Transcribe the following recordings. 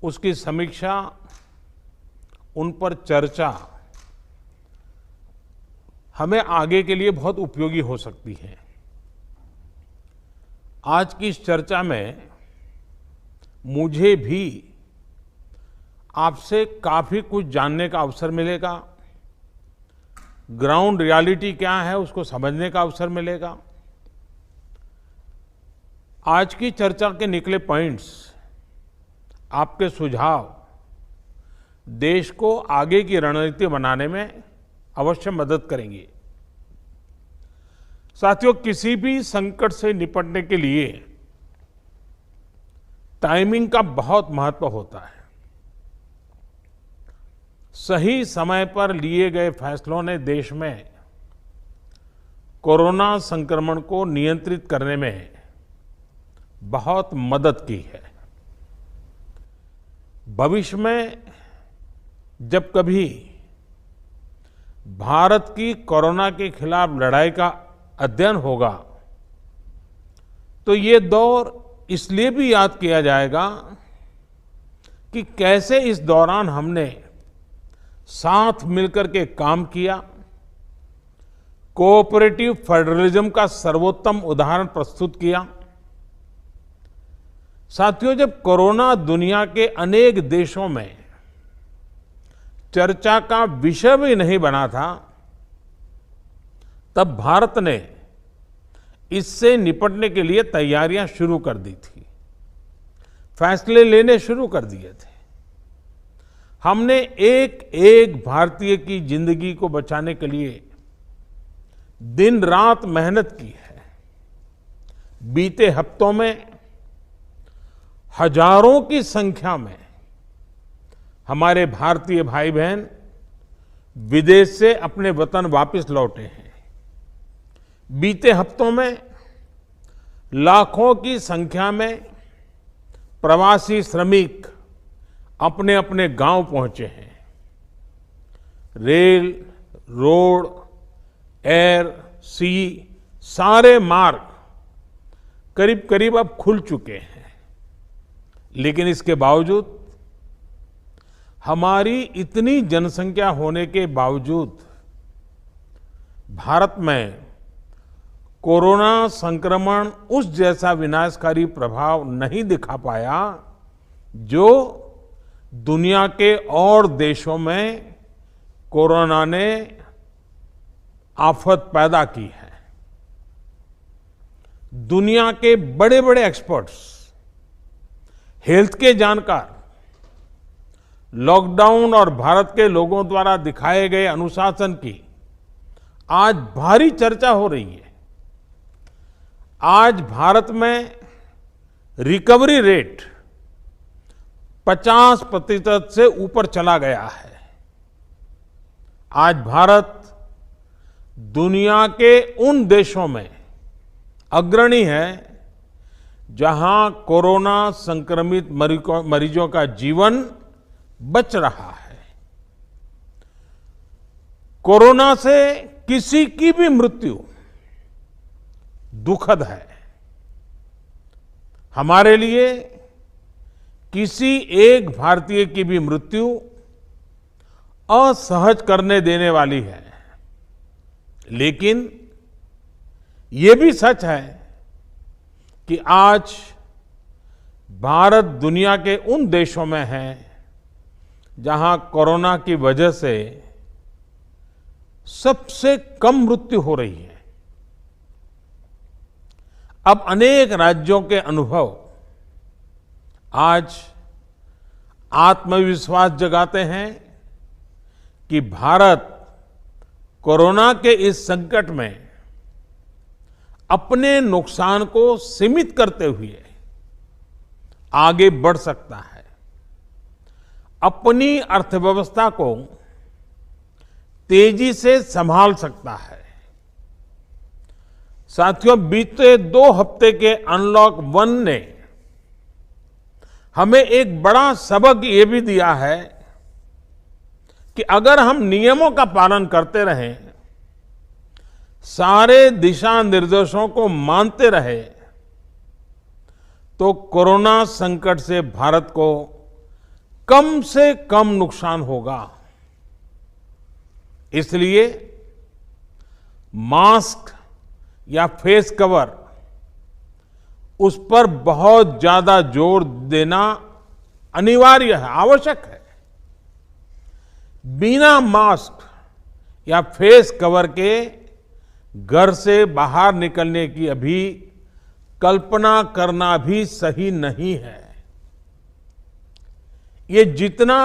उसकी समीक्षा, उन पर चर्चा हमें आगे के लिए बहुत उपयोगी हो सकती है। आज की इस चर्चा में मुझे भी आपसे काफी कुछ जानने का अवसर मिलेगा, ग्राउंड रियलिटी क्या है उसको समझने का अवसर मिलेगा। आज की चर्चा के निकले पॉइंट्स, आपके सुझाव देश को आगे की रणनीति बनाने में अवश्य मदद करेंगे। साथियों, किसी भी संकट से निपटने के लिए टाइमिंग का बहुत महत्व होता है। सही समय पर लिए गए फैसलों ने देश में कोरोना संक्रमण को नियंत्रित करने में बहुत मदद की है। भविष्य में जब कभी भारत की कोरोना के खिलाफ लड़ाई का अध्ययन होगा तो ये दौर इसलिए भी याद किया जाएगा कि कैसे इस दौरान हमने साथ मिलकर के काम किया, कोऑपरेटिव फेडरलिज्म का सर्वोत्तम उदाहरण प्रस्तुत किया। साथियों, जब कोरोना दुनिया के अनेक देशों में चर्चा का विषय भी नहीं बना था, तब भारत ने इससे निपटने के लिए तैयारियां शुरू कर दी थी, फैसले लेने शुरू कर दिए थे। हमने एक एक भारतीय की जिंदगी को बचाने के लिए दिन रात मेहनत की है। बीते हफ्तों में हजारों की संख्या में हमारे भारतीय भाई बहन विदेश से अपने वतन वापस लौटे हैं। बीते हफ्तों में लाखों की संख्या में प्रवासी श्रमिक अपने अपने गांव पहुंचे हैं। रेल, रोड, एयर, सी सारे मार्ग करीब करीब अब खुल चुके हैं। लेकिन इसके बावजूद, हमारी इतनी जनसंख्या होने के बावजूद भारत में कोरोना संक्रमण उस जैसा विनाशकारी प्रभाव नहीं दिखा पाया जो दुनिया के और देशों में कोरोना ने आफत पैदा की है। दुनिया के बड़े बड़े एक्सपर्ट्स, हेल्थ के जानकार, लॉकडाउन और भारत के लोगों द्वारा दिखाए गए अनुशासन की आज भारी चर्चा हो रही है। आज भारत में रिकवरी रेट 50% से ऊपर चला गया है। आज भारत दुनिया के उन देशों में अग्रणी है जहां कोरोना संक्रमित मरीजों का जीवन बच रहा है। कोरोना से किसी की भी मृत्यु दुखद है। हमारे लिए किसी एक भारतीय की भी मृत्यु असहज करने देने वाली है। लेकिन ये भी सच है कि आज भारत दुनिया के उन देशों में है जहां कोरोना की वजह से सबसे कम मृत्यु हो रही है। अब अनेक राज्यों के अनुभव आज आत्मविश्वास जगाते हैं कि भारत कोरोना के इस संकट में अपने नुकसान को सीमित करते हुए आगे बढ़ सकता है, अपनी अर्थव्यवस्था को तेजी से संभाल सकता है। साथियों, बीते 2 हफ्ते के अनलॉक 1 ने हमें एक बड़ा सबक ये भी दिया है कि अगर हम नियमों का पालन करते रहें, सारे दिशा निर्देशों को मानते रहे, तो कोरोना संकट से भारत को कम से कम नुकसान होगा। इसलिए मास्क या फेस कवर, उस पर बहुत ज्यादा जोर देना अनिवार्य है, आवश्यक है। बिना मास्क या फेस कवर के घर से बाहर निकलने की अभी कल्पना करना भी सही नहीं है। ये जितना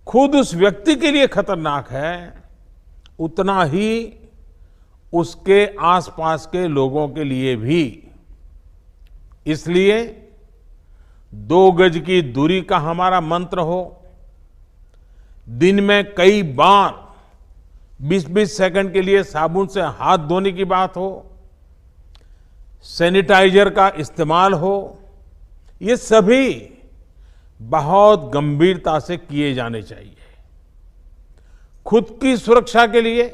खुद उस व्यक्ति के लिए खतरनाक है, उतना ही उसके आसपास के लोगों के लिए भी। इसलिए 2 गज की दूरी का हमारा मंत्र हो, दिन में कई बार 20-20 सेकंड के लिए साबुन से हाथ धोने की बात हो, सैनिटाइजर का इस्तेमाल हो, ये सभी बहुत गंभीरता से किए जाने चाहिए। खुद की सुरक्षा के लिए,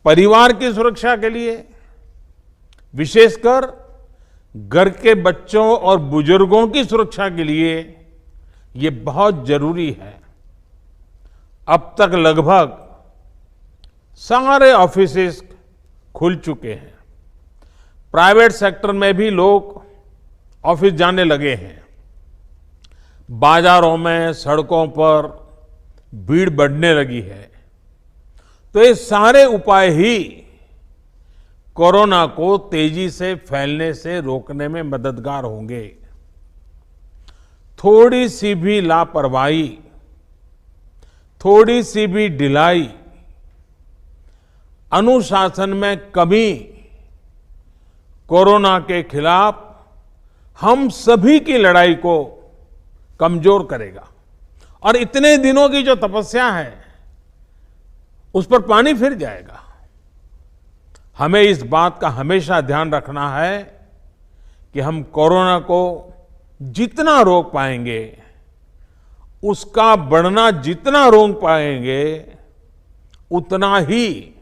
परिवार की सुरक्षा के लिए, विशेषकर घर के बच्चों और बुजुर्गों की सुरक्षा के लिए ये बहुत जरूरी है। अब तक लगभग सारे ऑफिसेस खुल चुके हैं। प्राइवेट सेक्टर में भी लोग ऑफिस जाने लगे हैं। बाजारों में, सड़कों पर भीड़ बढ़ने लगी है। तो ये सारे उपाय ही कोरोना को तेजी से फैलने से रोकने में मददगार होंगे। थोड़ी सी भी लापरवाही, थोड़ी सी भी ढिलाई, अनुशासन में कमी कोरोना के खिलाफ हम सभी की लड़ाई को कमजोर करेगा। और इतने दिनों की जो तपस्या है, उस पर पानी फिर जाएगा। हमें इस बात का हमेशा ध्यान रखना है कि हम कोरोना को जितना रोक पाएंगे, उसका बढ़ना जितना रोक पाएंगे, उतना ही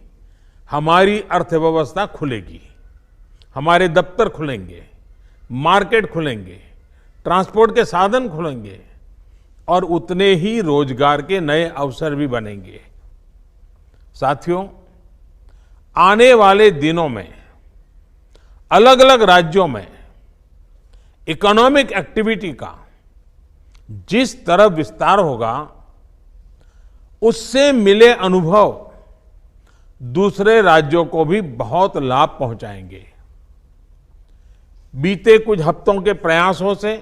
हमारी अर्थव्यवस्था खुलेगी, हमारे दफ्तर खुलेंगे, मार्केट खुलेंगे, ट्रांसपोर्ट के साधन खुलेंगे और उतने ही रोजगार के नए अवसर भी बनेंगे। साथियों, आने वाले दिनों में अलग अलग राज्यों में इकोनॉमिक एक्टिविटी का जिस तरह विस्तार होगा, उससे मिले अनुभव दूसरे राज्यों को भी बहुत लाभ पहुंचाएंगे। बीते कुछ हफ्तों के प्रयासों से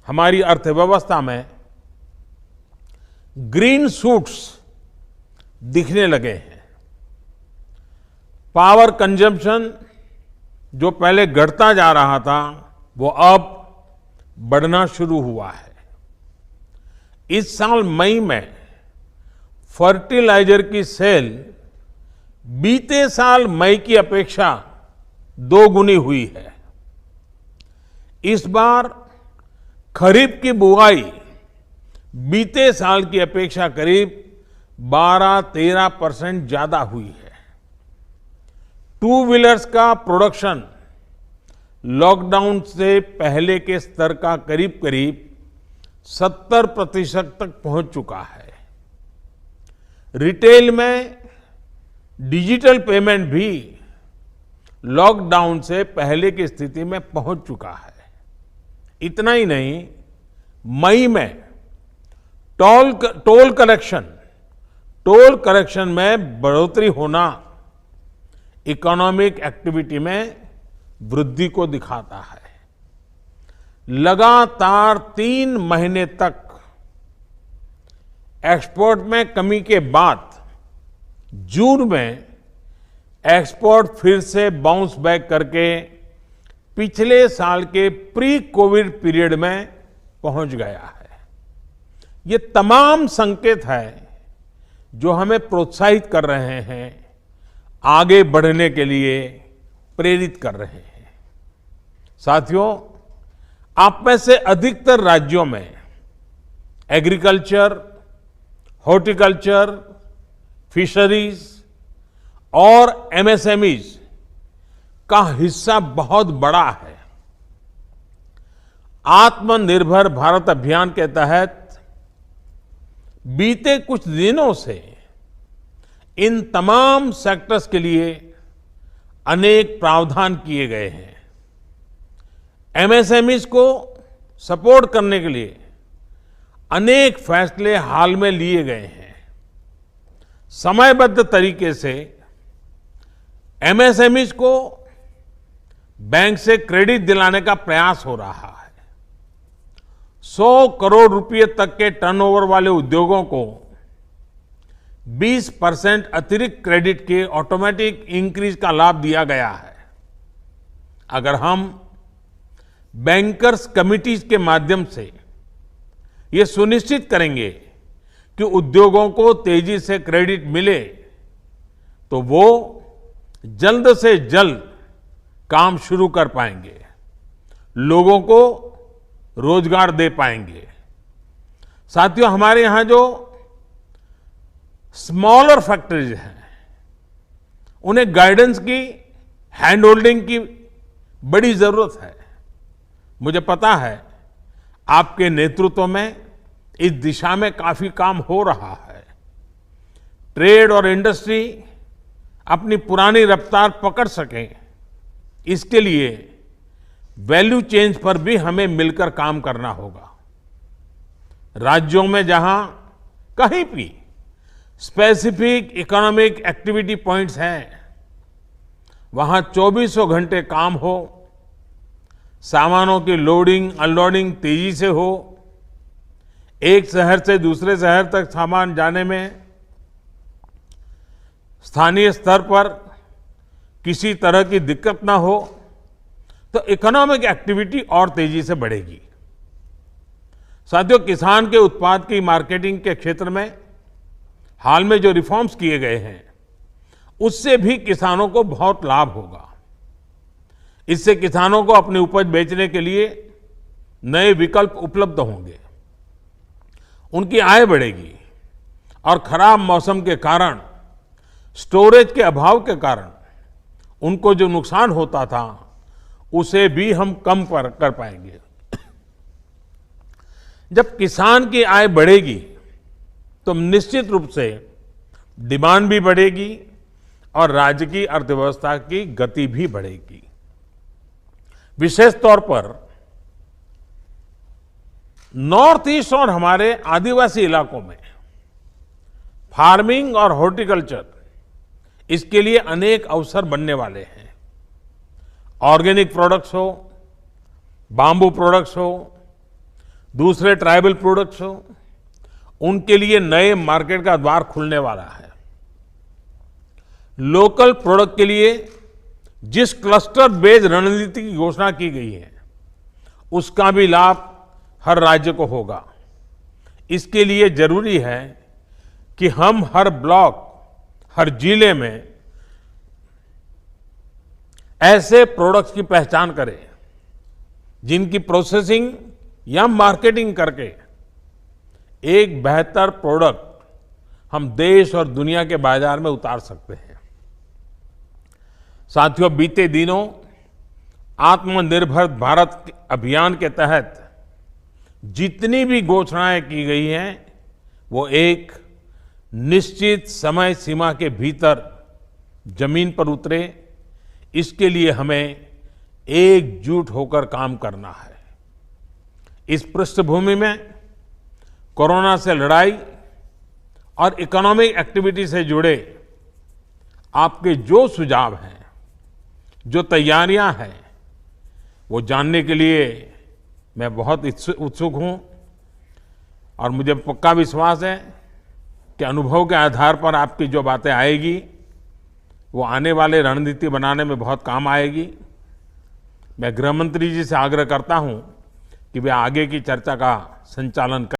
हमारी अर्थव्यवस्था में ग्रीन शूट्स दिखने लगे हैं। पावर कंजम्पशन जो पहले घटता जा रहा था, वो अब बढ़ना शुरू हुआ है। इस साल मई में फर्टिलाइजर की सेल बीते साल मई की अपेक्षा 2 गुनी हुई है। इस बार खरीफ की बुआई बीते साल की अपेक्षा करीब 12-13% ज्यादा हुई है। 2 व्हीलर्स का प्रोडक्शन लॉकडाउन से पहले के स्तर का करीब करीब 70% तक पहुंच चुका है। रिटेल में डिजिटल पेमेंट भी लॉकडाउन से पहले की स्थिति में पहुंच चुका है। इतना ही नहीं, मई में टोल कलेक्शन में बढ़ोतरी होना इकोनॉमिक एक्टिविटी में वृद्धि को दिखाता है। लगातार 3 महीने तक एक्सपोर्ट में कमी के बाद जून में एक्सपोर्ट फिर से बाउंस बैक करके पिछले साल के प्री कोविड पीरियड में पहुंच गया है। ये तमाम संकेत है जो हमें प्रोत्साहित कर रहे हैं, आगे बढ़ने के लिए प्रेरित कर रहे हैं। साथियों, आप में से अधिकतर राज्यों में एग्रीकल्चर, हॉर्टिकल्चर, फिशरीज और एमएसएमईज का हिस्सा बहुत बड़ा है। आत्मनिर्भर भारत अभियान के तहत बीते कुछ दिनों से इन तमाम सेक्टर्स के लिए अनेक प्रावधान किए गए हैं। एमएसएमईज को सपोर्ट करने के लिए अनेक फैसले हाल में लिए गए हैं। समयबद्ध तरीके से एमएसएमईज को बैंक से क्रेडिट दिलाने का प्रयास हो रहा है। 100 करोड़ रुपए तक के टर्नओवर वाले उद्योगों को 20% अतिरिक्त क्रेडिट के ऑटोमेटिक इंक्रीज का लाभ दिया गया है। अगर हम बैंकर्स कमिटीज के माध्यम से ये सुनिश्चित करेंगे कि उद्योगों को तेजी से क्रेडिट मिले तो वो जल्द से जल्द काम शुरू कर पाएंगे, लोगों को रोजगार दे पाएंगे। साथियों, हमारे यहां जो स्मॉलर फैक्ट्रीज हैं उन्हें गाइडेंस की, हैंड होल्डिंग की बड़ी जरूरत है। मुझे पता है आपके नेतृत्व में इस दिशा में काफी काम हो रहा है। ट्रेड और इंडस्ट्री अपनी पुरानी रफ्तार पकड़ सके, इसके लिए वैल्यू चेंज पर भी हमें मिलकर काम करना होगा। राज्यों में जहां कहीं भी स्पेसिफिक इकोनॉमिक एक्टिविटी पॉइंट्स हैं, वहां 24 घंटे काम हो, सामानों की लोडिंग अनलोडिंग तेजी से हो, एक शहर से दूसरे शहर तक सामान जाने में स्थानीय स्तर पर किसी तरह की दिक्कत ना हो, तो इकोनॉमिक एक्टिविटी और तेजी से बढ़ेगी। साथियों, किसान के उत्पाद की मार्केटिंग के क्षेत्र में हाल में जो रिफॉर्म्स किए गए हैं, उससे भी किसानों को बहुत लाभ होगा। इससे किसानों को अपनी उपज बेचने के लिए नए विकल्प उपलब्ध होंगे, उनकी आय बढ़ेगी और खराब मौसम के कारण, स्टोरेज के अभाव के कारण उनको जो नुकसान होता था उसे भी हम कम कर पाएंगे। जब किसान की आय बढ़ेगी तो निश्चित रूप से डिमांड भी बढ़ेगी और राज्य की अर्थव्यवस्था की गति भी बढ़ेगी। विशेष तौर पर नॉर्थ ईस्ट और हमारे आदिवासी इलाकों में फार्मिंग और हॉर्टिकल्चर, इसके लिए अनेक अवसर बनने वाले हैं। ऑर्गेनिक प्रोडक्ट्स हो, बाम्बू प्रोडक्ट्स हो, दूसरे ट्राइबल प्रोडक्ट्स हो, उनके लिए नए मार्केट का द्वार खुलने वाला है। लोकल प्रोडक्ट के लिए जिस क्लस्टर बेस्ड रणनीति की घोषणा की गई है, उसका भी लाभ हर राज्य को होगा। इसके लिए जरूरी है कि हम हर ब्लॉक, हर जिले में ऐसे प्रोडक्ट्स की पहचान करें जिनकी प्रोसेसिंग या मार्केटिंग करके एक बेहतर प्रोडक्ट हम देश और दुनिया के बाजार में उतार सकते हैं। साथियों, बीते दिनों आत्मनिर्भर भारत अभियान के तहत जितनी भी घोषणाएं की गई हैं, वो एक निश्चित समय सीमा के भीतर जमीन पर उतरे, इसके लिए हमें एकजुट होकर काम करना है। इस पृष्ठभूमि में कोरोना से लड़ाई और इकोनॉमिक एक्टिविटी से जुड़े आपके जो सुझाव हैं, जो तैयारियां हैं, वो जानने के लिए मैं बहुत उत्सुक हूं और मुझे पक्का विश्वास है कि अनुभव के आधार पर आपकी जो बातें आएगी वो आने वाले रणनीति बनाने में बहुत काम आएगी। मैं गृह मंत्री जी से आग्रह करता हूं कि वे आगे की चर्चा का संचालन करें।